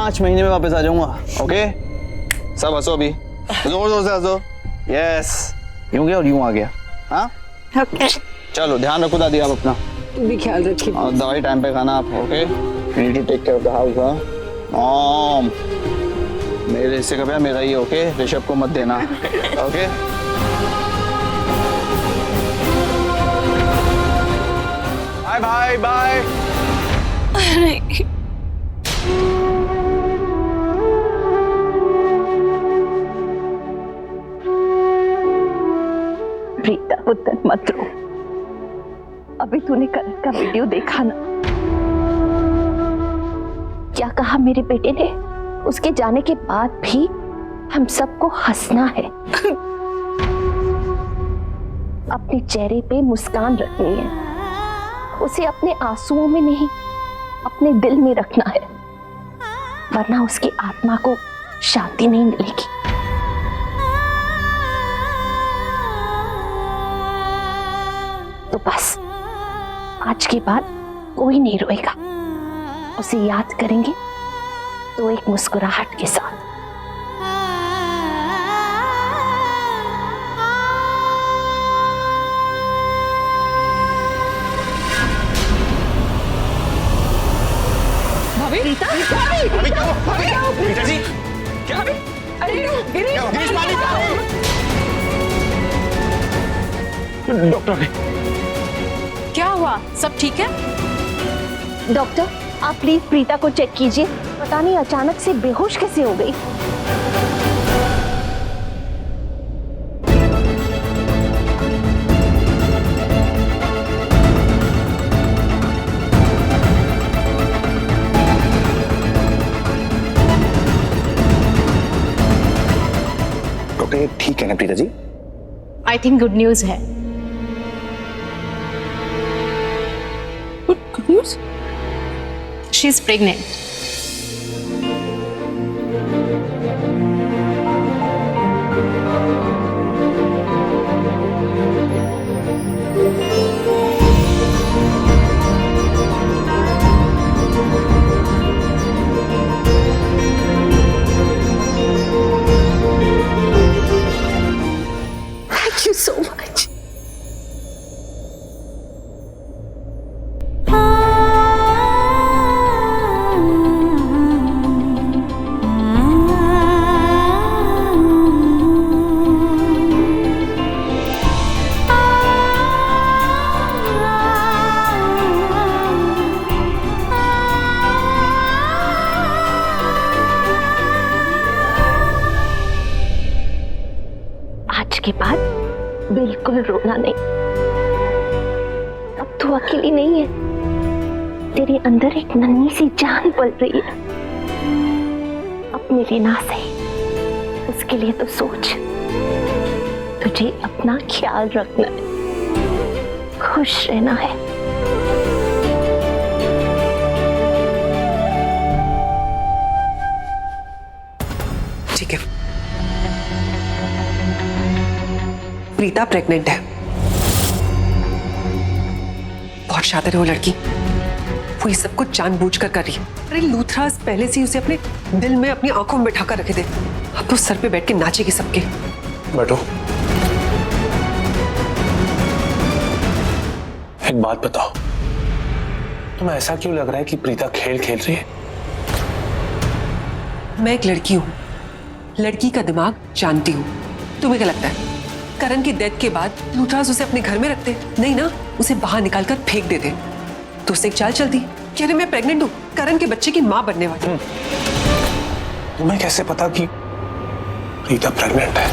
5 महीने में वापस आ जाऊंगा। ओके, सब हंसो अभी, जोर जोर से हंसो। यस, यूं गया और यूं आ गया। हाँ ओके, चलो ध्यान रखो दादी आप अपना, तू भी ख्याल रखिए। और दवाई टाइम पे खाना आप। Okay, you need to take care of the house. हाँ मॉम, मेरे हिस्से का प्यार मेरा ही। ओके, ऋषभ को मत देना। Okay bye bye bye. Preeta पुत्र मत रो, अभी तूने करण का वीडियो देखा ना? क्या कहा मेरे बेटे ने? उसके जाने के बाद भी हम सबको हंसना है, अपने चेहरे पे मुस्कान रखनी है, उसे अपने आंसुओं में नहीं अपने दिल में रखना है, वरना उसकी आत्मा को शांति नहीं मिलेगी। तो बस आज के बाद कोई नहीं रोएगा, उसे याद करेंगे तो एक मुस्कुराहट के साथ। डॉक्टर क्या हुआ? सब ठीक है? डॉक्टर आप प्लीज प्रीता को चेक कीजिए, पता नहीं अचानक से बेहोश कैसे हो गई। डॉक्टर ये ठीक है ना Preeta ji? I think good news है। Good news? She is pregnant. Thank you so much. आज के बाद बिल्कुल रोना नहीं, अब तू अकेली नहीं है, तेरे अंदर एक नन्ही सी जान पल रही है। अपनी रीना से उसके लिए तो सोच, तुझे अपना ख्याल रखना है, खुश रहना है। ठीक है, प्रीता प्रेग्नेंट है। बहुत शातिर है वो लड़की, वो ये सब कुछ जानबूझकर कर रही है। अरे लूथरास पहले से ही उसे अपने दिल में, अपनी आंखों में बैठा कर रखे थे, अब तो सर पे बैठ के नाचेगी सबके। बैठो। एक बात बताओ, तुम्हें ऐसा क्यों लग रहा है कि प्रीता खेल खेल रही है? मैं एक लड़की हूँ, लड़की का दिमाग जानती हूँ। तुम्हें क्या लगता है करण की डेथ के बाद लूथरास उसे अपने घर में रखते? नहीं ना, उसे बाहर निकालकर फेंक देते। तो उसने एक चाल चलती, कह रहे मैं प्रेग्नेंट हूँ, करण के बच्चे की माँ बनने वाली हूँ। तुम्हें कैसे पता कि प्रीता प्रेग्नेंट है?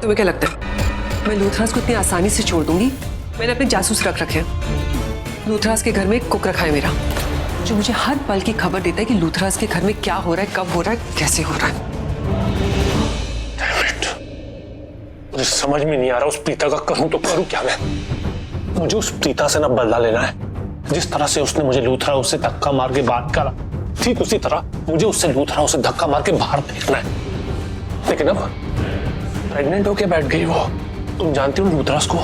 तुम्हें क्या लगता है मैं लूथरास को इतनी आसानी से छोड़ दूंगी? मैंने अपने जासूस रख रखे हैं। लूथरास के घर में एक कुक रखा है मेरा, जो मुझे हर पल की खबर देता है कि लूथरास के घर में क्या हो रहा है, कब हो रहा है, कैसे हो रहा है। मुझे समझ में नहीं आ रहा उस प्रीता का करूं तो करूं क्या मैं? मुझे उस प्रीता से ना बदला लेना है। जिस तरह से उसने मुझे लूथरा उससे धक्का मार के बात करा, ठीक उसी तरह मुझे उससे लूथरा उसे धक्का मार के बाहर फेंकना है। लेकिन अब प्रेग्नेंट होके बैठ गई वो। तुम जानती हो लूथरास को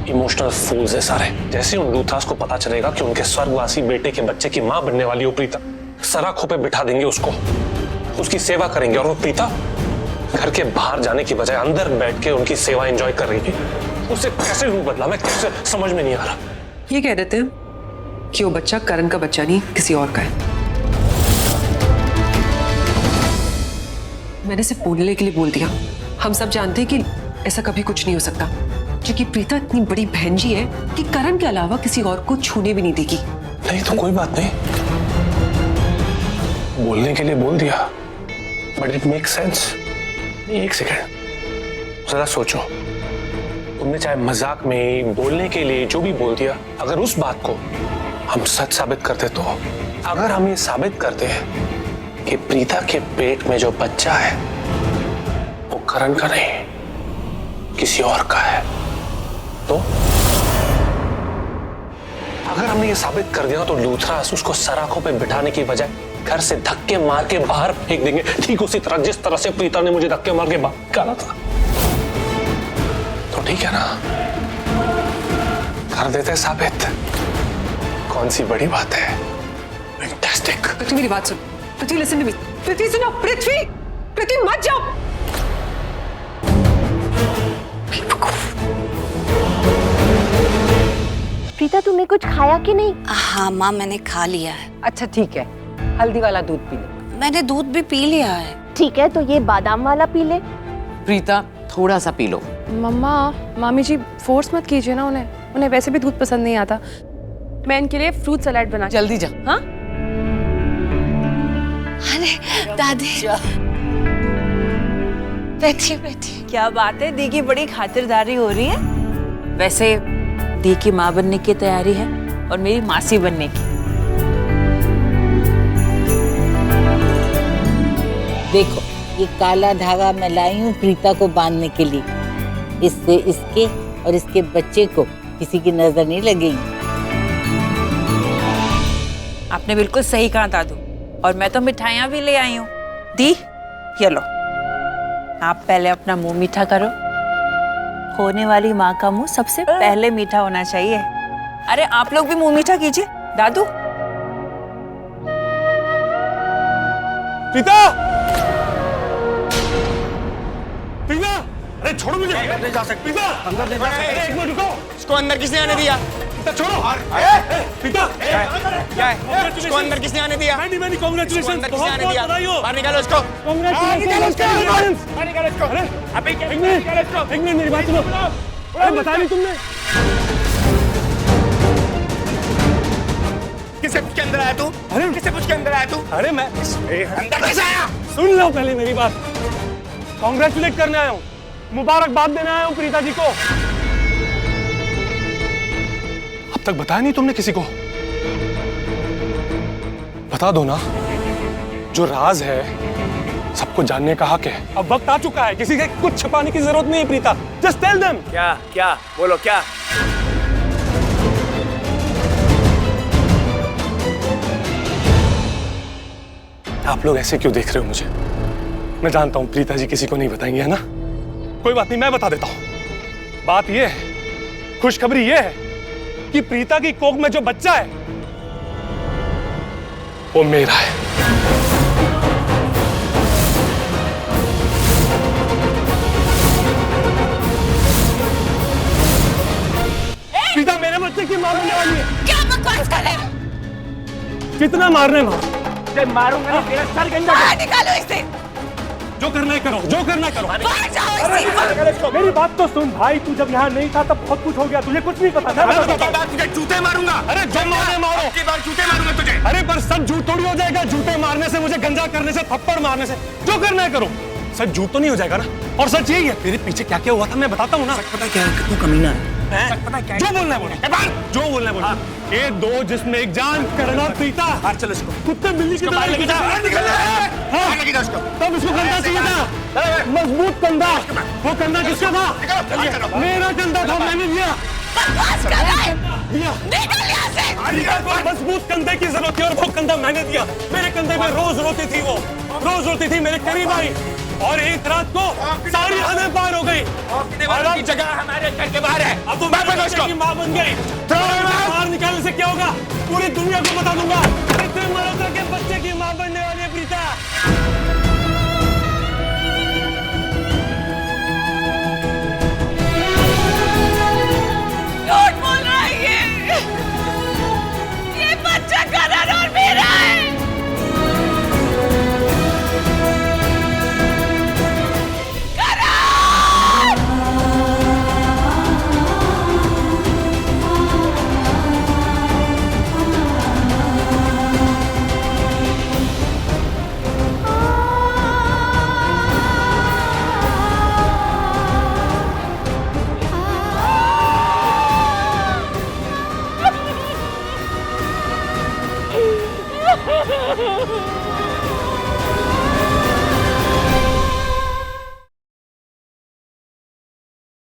इमोशनल फूल्स है सारे। जैसे उन लूथरास को पता चलेगा कि उनके स्वर्गवासी बेटे के बच्चे की मां बनने वाली हो प्रीता, सराखों पे बिठा देंगे उसको, उसकी सेवा करेंगे, और वो प्रीता घर के बाहर जाने की बजाय अंदर बैठ के उनकी सेवा एंजॉय कर रही थी। उसे कैसे रूप बदला, मैं कैसे, समझ में नहीं आ रहा। ये कह देते हैं कि वो बच्चा करण का बच्चा नहीं, किसी और का है। मैंने सिर्फ बोलने के लिए बोल दिया। हम सब जानते हैं कि ऐसा कभी कुछ नहीं हो सकता, क्योंकि प्रीता इतनी बड़ी बहन जी है कि करण के अलावा किसी और को छूने भी नहीं देगी। नहीं तो कोई बात नहीं, बोलने के लिए बोल दिया, बट इट मेक सेंस। एक सेकंड जरा सोचो, तुमने चाहे मजाक में, बोलने के लिए जो भी बोल दिया, अगर उस बात को हम सच साबित करते, तो अगर हम ये साबित करते हैं कि प्रीता के पेट में जो बच्चा है वो करण का नहीं किसी और का है, तो अगर हमने ये साबित कर दिया तो लूथरास उसको सराखों पे बिठाने की बजाय घर से धक्के मार के बाहर फेंक देंगे, ठीक उसी तरह जिस तरह से प्रीता ने मुझे धक्के मार के बाहर निकाला था। तो ठीक है ना, कर देते साबित, कौन सी बड़ी बात है। फैंटास्टिक। पृथ्वी मेरी बात सुन, पृथ्वी लिसन टू मी, पृथ्वी सुनो, पृथ्वी, पृथ्वी मत जाओ। प्रीता तुमने कुछ खाया कि नहीं? हाँ माँ, मैंने खा लिया है। अच्छा ठीक है, हल्दी वाला दूध पी ले। मैंने दूध भी पी लिया है। ठीक है, तो ये बादाम वाला पी ले। प्रीता थोड़ा सा पी लो। मम्मा, मामी जी फोर्स मत कीजिए ना उन्हें वैसे भी दूध पसंद नहीं आता। मैं इनके लिए फ्रूट सलाद बना। जल्दी जा। हाँ? अरे दादी, बैठिए बैठिए। क्या बात है, दी की बड़ी खातिरदारी हो रही है। वैसे दी की माँ बनने की तैयारी है और मेरी मासी बनने की। देखो, ये काला धागा मैं लाई हूँ प्रीता को बांधने के लिए। इससे इसके और इसके बच्चे को किसी की नजर नहीं लगेगी। आपने बिल्कुल सही कहा दादू, और मैं तो मिठाइयाँ भी ले आई हूँ। दी, ये लो, आप पहले अपना मुंह मीठा करो। होने वाली माँ का मुंह सबसे पहले मीठा होना चाहिए। अरे आप लोग भी मुंह मीठा कीजिए। दादू। प्रीता, प्रीता, अरे छोड़ो मुझे। अंदर नहीं जा सकती। प्रीता, अंदर नहीं जा सकती। एक मिनट रुको। इसको अंदर किसने आने दिया? छोड़ो। प्रीता, क्या है? इसको अंदर किसने आने दिया? मैंने कांग्रेचुलेशन, अंदर किसने आने दिया? बधाई हो। बाहर निकालो इसको। निकालो इसको। बाहर निकालो इसको। अरे अबे क्या? एक मिनट, निकालो इसको। एक मिनट मेरी बात सुनो। अरे बता नहीं तुमने किसे पूछ के अंदर आया तू? अरे किसे पूछ के अंदर आया तू? अरे मैं अंदर कैसे आया? सुन लो पहले मेरी बात। कांग्रेचुलेट करने आया हूँ, मुबारकबाद देने आया हूँ प्रीता जी को। अब तक बताया नहीं तुमने किसी को? बता दो ना, जो राज है सबको जानने का हक है। अब वक्त आ चुका है, किसी से कुछ छिपाने की जरूरत नहीं है प्रीता। Just tell them. क्या क्या बोलो क्या? आप लोग ऐसे क्यों देख रहे हो मुझे? मैं जानता हूं प्रीता जी किसी को नहीं बताएंगे, है ना? कोई बात नहीं, मैं बता देता हूं। बात यह है, खुशखबरी यह है कि प्रीता की कोख में जो बच्चा है वो मेरा है। प्रीता मेरे बच्चे की मां बनने वाली है। क्या बकवास कर रहे हो? कितना मारने मार, मारूंगा नहीं, तेरा सर गंजा। बाहर निकालो इसे। जो करना है करो, जो करना है करो। बाहर जाओ इसे। मेरी बात तो सुन भाई, तू जब यहाँ नहीं था तब बहुत कुछ हो गया, तुझे कुछ नहीं पता था। मैं तुझे जूते मारूंगा। अरे जो मारे मारो, की बार जूते मारूंगा तुझे। अरे पर सब झूठ थोड़ी हो जाएगा। जूते मारने से, मुझे गंजा करने से, थप्पड़ मारने से, जो करना है करो। सच झूठ तो नहीं हो जाएगा ना? और सच यही है, तेरे पीछे क्या क्या हुआ था मैं बताता हूँ ना। पता क्या है, तू कमीना है। पता क्या है? जो बोलना है बोलो, जो बोलना है बोलो। एक दो जिसमें एक जान, करना प्रीता। बाहर चलो इसको। कुत्ते बिल्ली की तरह लेके जा। बाहर लेके जाओ इसको। तब उसको कंधा चाहिए था, मजबूत कंधा। वो कंधा किसका था? मेरा कंधा था, मैंने दिया। बकवास कर रहा है। दिया। निकल यहाँ से। मजबूत कंधे की जरूरत थी और वो कंधा मैंने दिया। मेरे कंधे पे रोज रोती थी वो, रोज रोती थी, मेरे करीब आई और एक रात को सारी हदें पार हो गई। की जगह हमारे घर के बाहर है। अब वो मेरे बच्चे की माँ बन गई। बाहर निकालने से क्या होगा? पूरी दुनिया को बता दूंगा। तुम मल्होत्रा के बच्चे की मां